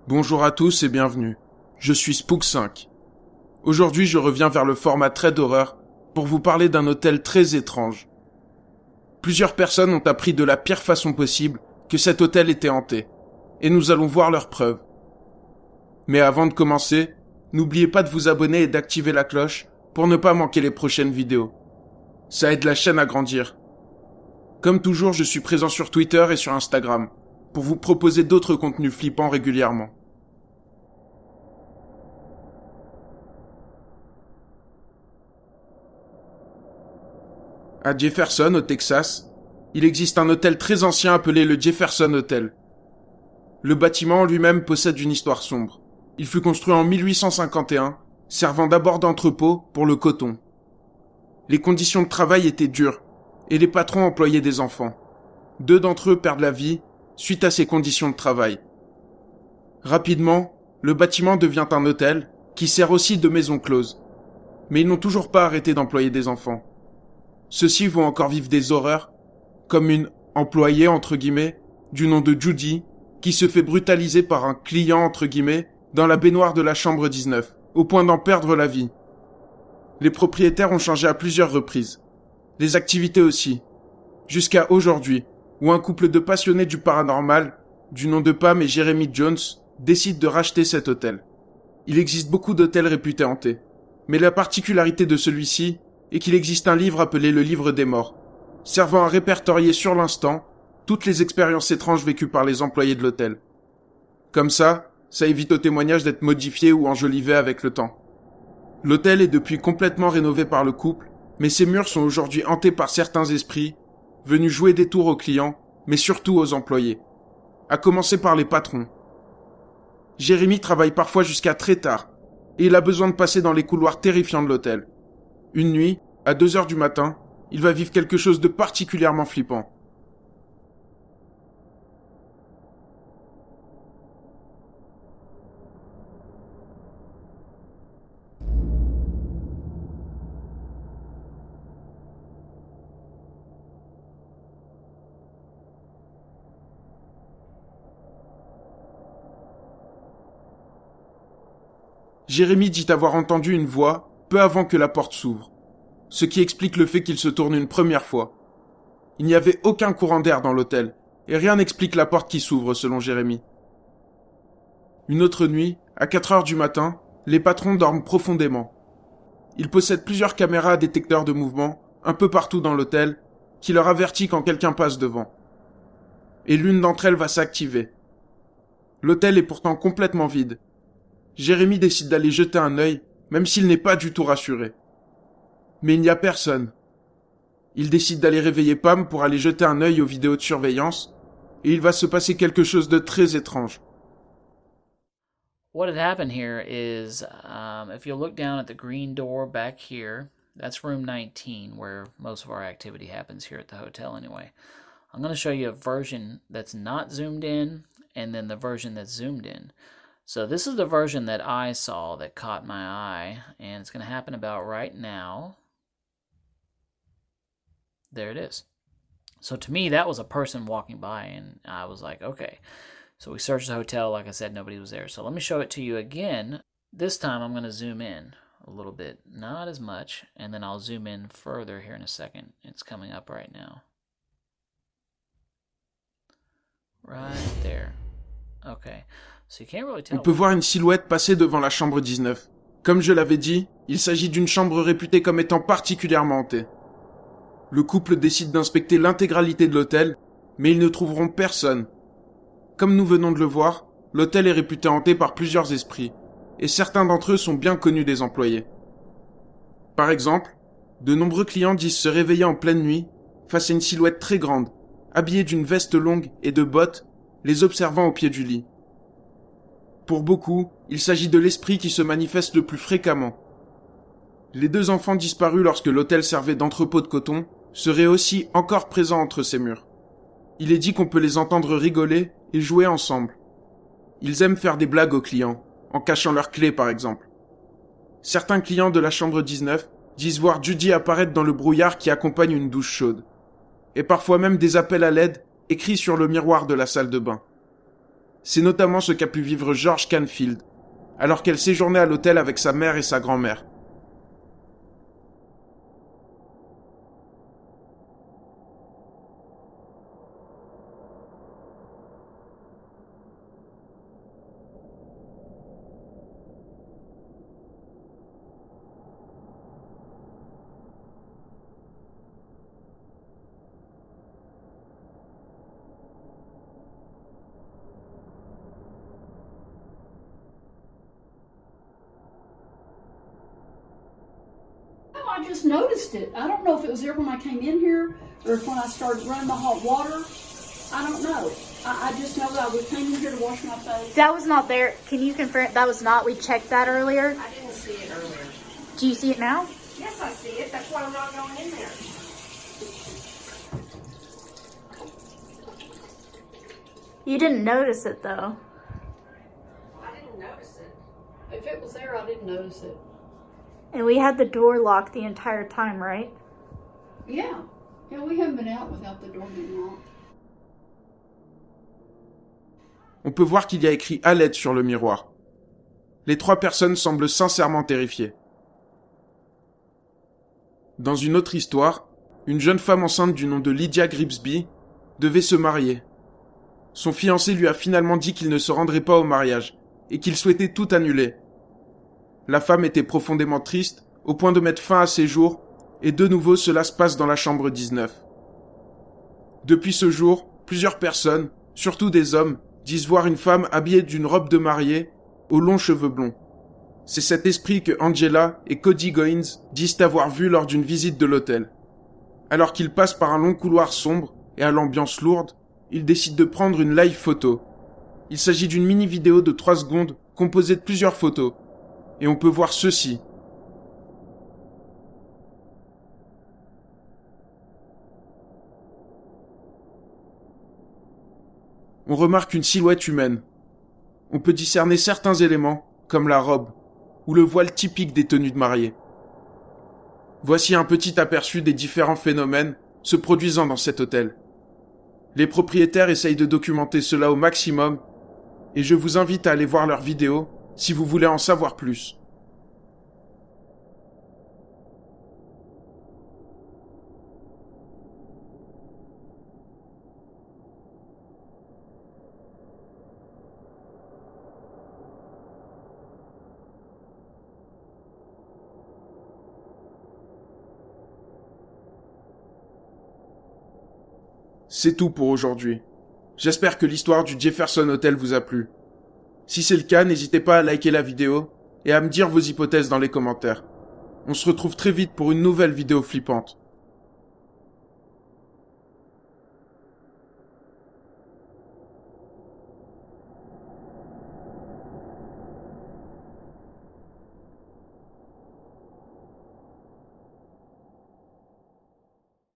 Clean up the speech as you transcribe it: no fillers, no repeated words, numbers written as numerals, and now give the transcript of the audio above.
Bonjour à tous et bienvenue. Je suis Spook5. Aujourd'hui, je reviens vers le format trait d'horreur pour vous parler d'un hôtel très étrange. Plusieurs personnes ont appris de la pire façon possible que cet hôtel était hanté, et nous allons voir leurs preuves. Mais avant de commencer, n'oubliez pas de vous abonner et d'activer la cloche pour ne pas manquer les prochaines vidéos. Ça aide la chaîne à grandir. Comme toujours, je suis présent sur Twitter et sur Instagram pour vous proposer d'autres contenus flippants régulièrement. À Jefferson, au Texas, il existe un hôtel très ancien appelé le Jefferson Hotel. Le bâtiment lui-même possède une histoire sombre. Il fut construit en 1851, servant d'abord d'entrepôt pour le coton. Les conditions de travail étaient dures, et les patrons employaient des enfants. 2 d'entre eux perdent la vie suite à ces conditions de travail. Rapidement, le bâtiment devient un hôtel qui sert aussi de maison close. Mais ils n'ont toujours pas arrêté d'employer des enfants. Ceux-ci vont encore vivre des horreurs, comme une employée, entre guillemets, du nom de Judy, qui se fait brutaliser par un client, entre guillemets, dans la baignoire de la chambre 19, au point d'en perdre la vie. Les propriétaires ont changé à plusieurs reprises. Les activités aussi. Jusqu'à aujourd'hui, où un couple de passionnés du paranormal, du nom de Pam et Jeremy Jones, décide de racheter cet hôtel. Il existe beaucoup d'hôtels réputés hantés. Mais la particularité de celui-ci est qu'il existe un livre appelé le livre des morts, servant à répertorier sur l'instant toutes les expériences étranges vécues par les employés de l'hôtel. Comme ça évite au témoignage d'être modifié ou enjolivé avec le temps. L'hôtel est depuis complètement rénové par le couple, mais ses murs sont aujourd'hui hantés par certains esprits, venus jouer des tours aux clients, mais surtout aux employés. À commencer par les patrons. Jérémy travaille parfois jusqu'à très tard, et il a besoin de passer dans les couloirs terrifiants de l'hôtel. Une nuit, à 2h du matin, il va vivre quelque chose de particulièrement flippant. Jérémy dit avoir entendu une voix peu avant que la porte s'ouvre, ce qui explique le fait qu'il se tourne une première fois. Il n'y avait aucun courant d'air dans l'hôtel, et rien n'explique la porte qui s'ouvre selon Jérémy. Une autre nuit, à 4h du matin, les patrons dorment profondément. Ils possèdent plusieurs caméras à détecteurs de mouvement, un peu partout dans l'hôtel, qui leur avertit quand quelqu'un passe devant. Et l'une d'entre elles va s'activer. L'hôtel est pourtant complètement vide. Jérémy décide d'aller jeter un œil, même s'il n'est pas du tout rassuré. Mais il n'y a personne. Il décide d'aller réveiller Pam pour aller jeter un œil aux vidéos de surveillance, et il va se passer quelque chose de très étrange. What had happened here is, if you look down at the green door back here, that's room 19, where most of our activity happens here at the hotel anyway. I'm going to show you a version that's not zoomed in, and then the version that's zoomed in. So this is the version that I saw that caught my eye, and it's going to happen about right now. There it is. So to me, that was a person walking by, and I was like, okay. So we searched the hotel. Like I said, nobody was there. So let me show it to you again. This time I'm going to zoom in a little bit. Not as much, and then I'll zoom in further here in a second. It's coming up right now. Right there. Okay. On peut voir une silhouette passer devant la chambre 19. Comme je l'avais dit, il s'agit d'une chambre réputée comme étant particulièrement hantée. Le couple décide d'inspecter l'intégralité de l'hôtel, mais ils ne trouveront personne. Comme nous venons de le voir, l'hôtel est réputé hanté par plusieurs esprits, et certains d'entre eux sont bien connus des employés. Par exemple, de nombreux clients disent se réveiller en pleine nuit face à une silhouette très grande, habillée d'une veste longue et de bottes, les observant au pied du lit. Pour beaucoup, il s'agit de l'esprit qui se manifeste le plus fréquemment. Les 2 enfants disparus lorsque l'hôtel servait d'entrepôt de coton seraient aussi encore présents entre ces murs. Il est dit qu'on peut les entendre rigoler et jouer ensemble. Ils aiment faire des blagues aux clients, en cachant leurs clés par exemple. Certains clients de la chambre 19 disent voir Judy apparaître dans le brouillard qui accompagne une douche chaude. Et parfois même des appels à l'aide écrits sur le miroir de la salle de bain. C'est notamment ce qu'a pu vivre George Canfield, alors qu'elle séjournait à l'hôtel avec sa mère et sa grand-mère. I just noticed it. I don't know if it was there when I came in here or if when I started running the hot water. I don't know. I just know that I came in here to wash my face. That was not there. Can you confirm that was not? We checked that earlier. I didn't see it earlier. Do you see it now? Yes, I see it. That's why I'm not going in there. You didn't notice it though. I didn't notice it. If it was there, I didn't notice it. And we had the door locked the entire time, right? Yeah. Yeah, we haven't been out without the door being locked. On peut voir qu'il y a écrit « à l'aide » sur le miroir. Les 3 personnes semblent sincèrement terrifiées. Dans une autre histoire, une jeune femme enceinte du nom de Lydia Gripsby devait se marier. Son fiancé lui a finalement dit qu'il ne se rendrait pas au mariage et qu'il souhaitait tout annuler. La femme était profondément triste, au point de mettre fin à ses jours, et de nouveau cela se passe dans la chambre 19. Depuis ce jour, plusieurs personnes, surtout des hommes, disent voir une femme habillée d'une robe de mariée, aux longs cheveux blonds. C'est cet esprit que Angela et Cody Goins disent avoir vu lors d'une visite de l'hôtel. Alors qu'ils passent par un long couloir sombre et à l'ambiance lourde, ils décident de prendre une live photo. Il s'agit d'une mini-vidéo de 3 secondes composée de plusieurs photos. Et on peut voir ceci. On remarque une silhouette humaine. On peut discerner certains éléments, comme la robe, ou le voile typique des tenues de mariée. Voici un petit aperçu des différents phénomènes se produisant dans cet hôtel. Les propriétaires essayent de documenter cela au maximum, et je vous invite à aller voir leurs vidéos si vous voulez en savoir plus. C'est tout pour aujourd'hui. J'espère que l'histoire du Jefferson Hotel vous a plu. Si c'est le cas, n'hésitez pas à liker la vidéo et à me dire vos hypothèses dans les commentaires. On se retrouve très vite pour une nouvelle vidéo flippante.